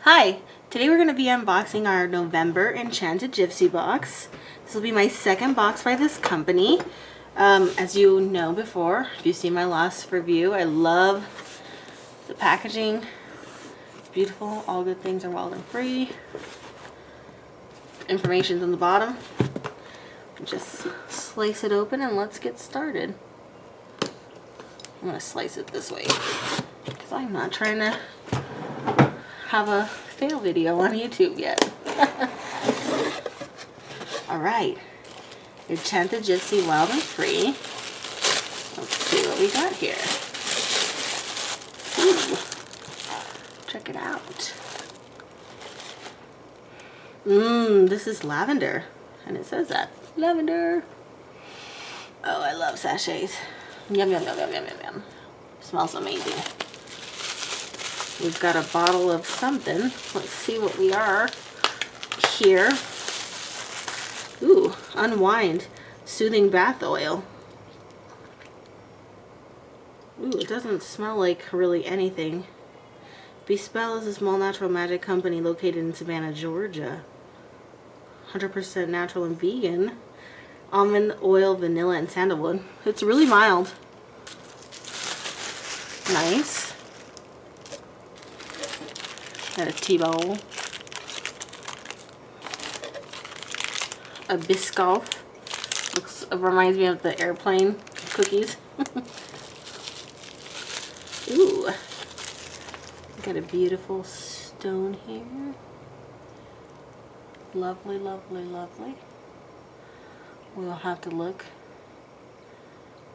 Hi, today we're going to be unboxing our November Enchanted Gypsy box. This will be my second box by this company. As you know before, if you've seen my last review, I love the packaging. It's beautiful. All good things are wild and free. Information's on the bottom. Just slice it open and let's get started. I'm going to slice it this way because I'm not trying to have a fail video on YouTube yet. Alright, Enchanted Gypsy Wild and Free. Let's see what we got here. Ooh, check it out. This is lavender, and it says that. Lavender. Oh, I love sachets. Yum, yum, yum, yum, yum, yum, yum. Smells amazing. We've got a bottle of something. Let's see what we are here. Ooh, Unwind Soothing Bath Oil. Ooh, it doesn't smell like really anything. Bespell is a small natural magic company located in Savannah, Georgia. 100% natural and vegan. Almond oil, vanilla, and sandalwood. It's really mild. Nice. Got a tea bowl, a Biscoff. Reminds me of the airplane cookies. Ooh, got a beautiful stone here. Lovely, lovely, lovely. We'll have to look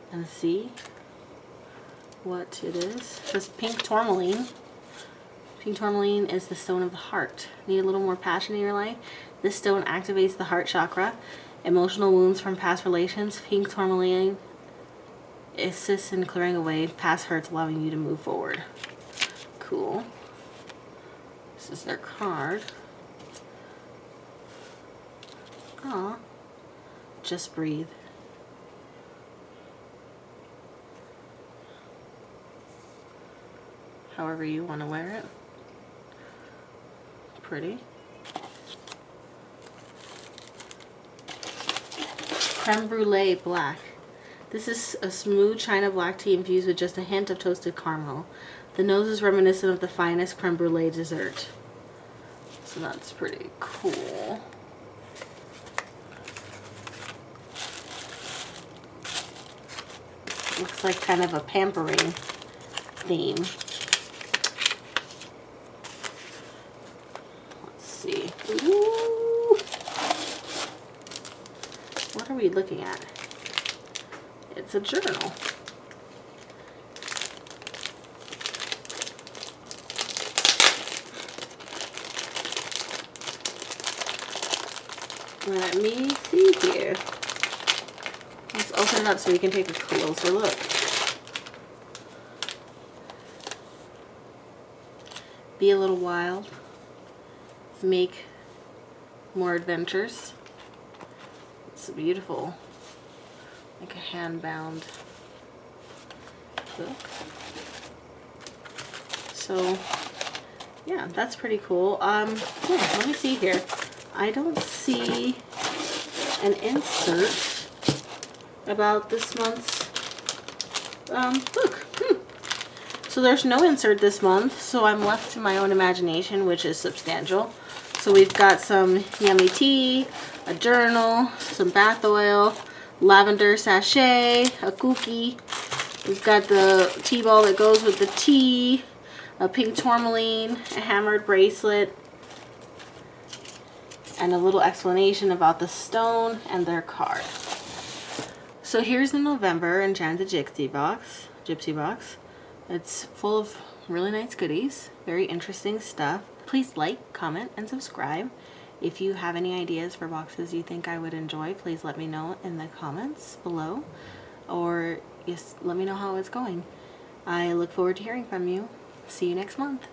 and see what it is. It says pink tourmaline. Pink tourmaline is the stone of the heart. Need a little more passion in your life? This stone activates the heart chakra. Emotional wounds from past relations. Pink tourmaline assists in clearing away past hurts, allowing you to move forward. Cool. This is their card. Aw. Just breathe. However you want to wear it. Pretty. Creme Brulee Black. This is a smooth china black tea infused with just a hint of toasted caramel. The nose is reminiscent of the finest creme brulee dessert. So that's pretty cool. Looks like kind of a pampering theme. See. Ooh. What are we looking at? It's a journal. Let me see here. Let's open it up so we can take a closer look. Be a little wild. Make more adventures. It's beautiful, like a hand-bound book. So yeah, that's pretty cool. Yeah, let me see here. I don't see an insert about this month's book. So there's no insert this month, so I'm left to my own imagination, which is substantial. So we've got some yummy tea, a journal, some bath oil, lavender sachet, a cookie. We've got the tea ball that goes with the tea, a pink tourmaline, a hammered bracelet, and a little explanation about the stone and their card. So here's the November Enchanted Gypsy box. It's full of really nice goodies, very interesting stuff. Please like, comment, and subscribe. If you have any ideas for boxes you think I would enjoy, please let me know in the comments below, or just let me know how it's going. I look forward to hearing from you. See you next month.